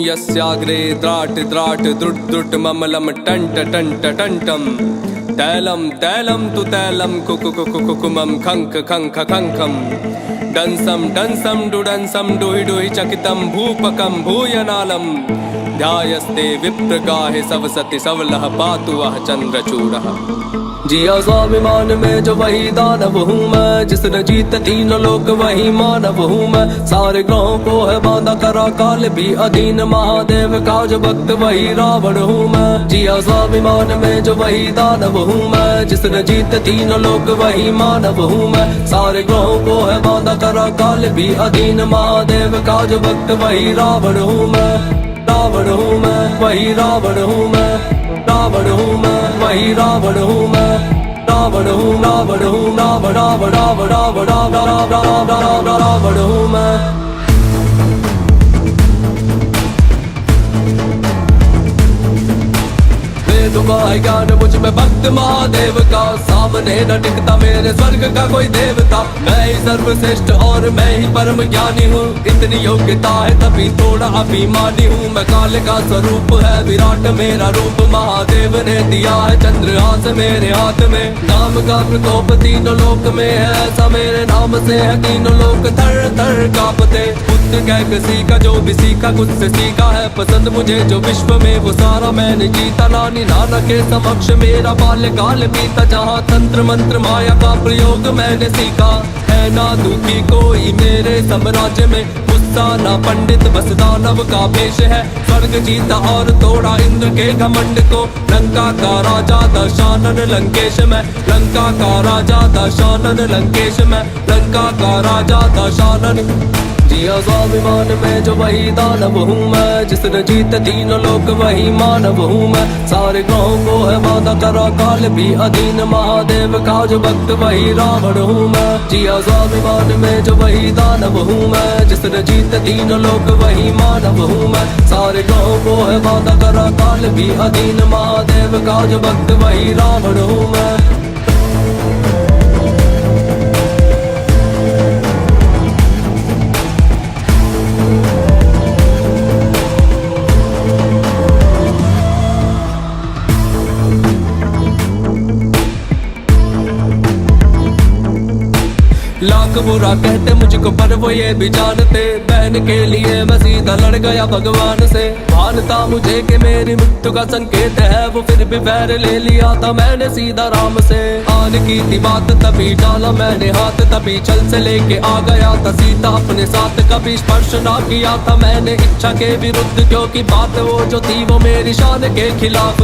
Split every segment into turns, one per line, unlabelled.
यस्याग्रे द्राट द्राट द्रुट द्रुट ममलम turned turned टंटम तैलम तैलम तु तैलम कुकुकुकुकुमम खंक खंख खंखम डंसम डंसम डुडंसम डुहि डुहि चकितम भूपकम भूयनालम ध्यायस्ते विप्रगाहे सवसति सवलह पातु वह चंद्रचूड़ः। जिया स्वाभिमान में जो वही दानव हूँ मैं, जिसने जीत तीनों लोक वही मानव हूँ मैं। सारे ग्रहों को है बांधा करा काल भी अधीन, महादेव का जो भक्त वही रावण हूँ मैं। जिया स्वाभिमान में जो वही दानव हूँ मैं, जिसने जीत तीनों लोक वही मानव हूँ मैं। सारे ग्रहों को है बांधा करा काल भी अधीन, महादेव का जो भक्त वही रावण हूँ मैं। रावण हूँ मैं, वही रावण हूँ मैं। रावण हूँ मैं, वही रावण हूँ मैं। रावण हूँ, रावण हूँ, रावण रावण रावण रावण रावण रावण रावण हूँ मैं। तुम्हारे ज्ञान मुझ में भक्त महादेव का, सामने न टिकता मेरे स्वर्ग का कोई देवता। मैं ही सर्वश्रेष्ठ और मैं ही परम ज्ञानी हूँ, इतनी योग्यता है तभी थोड़ा अभिमानी हूँ। मैं काल का स्वरूप है विराट मेरा रूप, महादेव ने दिया है चंद्रहास मेरे हाथ में। नाम का प्रकोप तीनों लोक में है, ऐसा मेरे नाम से है तीनों लोक थर थर कांपते। पुत्र कह किसी का जो भी सीखा खुद से सीखा है, पसंद मुझे जो विश्व में वो सारा मैंने जीता। नानी नाना के समक्ष मेरा बाल्यकाल बीता, जहाँ तंत्र मंत्र माया का प्रयोग मैंने सीखा। है ना दुखी कोई मेरे साम्राज्य में, गुस्सा ना पंडित बस दानव का भेष है। स्वर्ग जीता और तोड़ा इंद्र के घमंड को, लंका का राजा दशानन लंकेश में। लंका का राजा दशानन लंकेश में, लंका का राजा दशानन। जिया स्वाभिमान में जो वही दानव हूँ मैं, जिसने जीत तीनों लोक वही मानव हूँ मैं। सारे ग्रहों को है बांधा करा काल भी अधीन, महादेव का जो भक्त वही रावण हूँ मैं। जिया स्वाभिमान में जो वही दानव हूँ मैं, जिसने जीत तीनों लोक वही मानव हूँ मैं। सारे ग्रहों को है बांधा करा काल भी अधीन, महादेव का जो भक्त वही रावण हूँ मैं। लाख बुरा कहते मुझको पर वो ये भी जानते, बहन के लिए मैं सीधा लड़ गया भगवान से। मानता मुझे कि मेरी मृत्यु का संकेत है, वो फिर भी बैर ले लिया था मैंने सीधा राम से। आन की थी बात तभी डाला मैंने हाथ, तभी छल से लेके आ गया था सीता अपने साथ। कभी स्पर्श ना किया था मैंने इच्छा के विरुद्ध, क्योंकि बात वो जो थी वो मेरी शान के खिलाफ।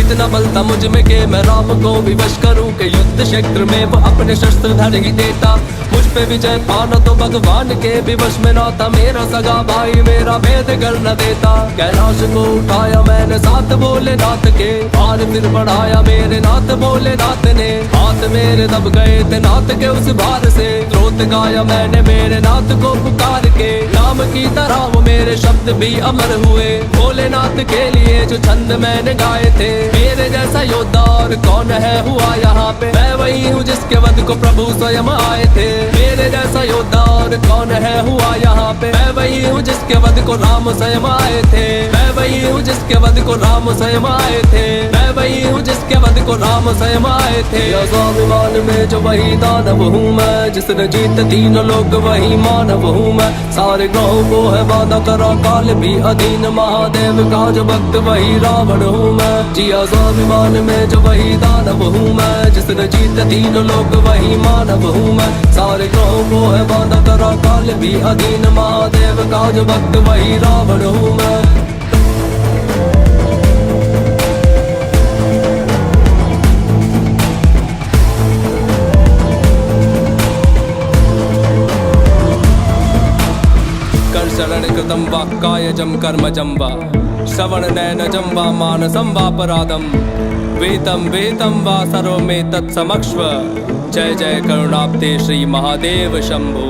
इतना बल था मुझ में कि मैं राम को विवश करूं, कि युद्ध क्षेत्र में वो अपने शस्त्र धर ही देता। मुझ पे विजय पाना तो भगवान के भी वश में ना था, मेरा सगा भाई मेरा भेद कर न देता। कैलाश को उठाया मैंने साथ भोलेनाथ के, भार फिर बढ़ाया मेरे नाथ भोलेनाथ ने। हाथ मेरे दब गए थे नाथ के उस भार से, स्रोत गाया मैंने मेरे नाथ को पुकार के। नाम की तरह वो मेरे शब्द भी अमर हुए, भोलेनाथ के लिए जो छंद मैंने गाए थे। मेरे जैसा योद्धा और कौन है हुआ यहाँ पे, मैं वही हूँ जिसके वध को प्रभु स्वयं आए थे। मेरे जैसा योद्धा और कौन है हुआ यहाँ पे, मैं वही हूँ जिसके वध को राम स्वयं आए थे। मैं वही हूँ जिसके वध को राम स्वयं आए थे। मैं वही हूँ जिसके वध को राम स्वयं आए थे। स्वाभिमान में जो वही दानव हूँ मैं, जिसने जीत तीनों लोक वही मानव हूँ मैं। सारे ग्रहों को है बांधा करा काल भी अधीन, महादेव का जो भक्त वही रावण हूँ मैं। जिया स्वाभिमान में जो वही दानव हूँ मैं, जिसने जीत तीनों लोक वही मानव हूँ मैं। सारे ग्रहों को है बांधा करा काल भी अधीन, महादेव का जो भक्त वही रावण हूँ मैं। शरण कृतं वाक्कायजं कर्मजं वा, श्रवण नयनजं वा मानसं वापराधं, वेतं वेतं वा सर्वमेतत् समक्ष्व। जय जय करुणाब्धे श्री महादेव शंभो।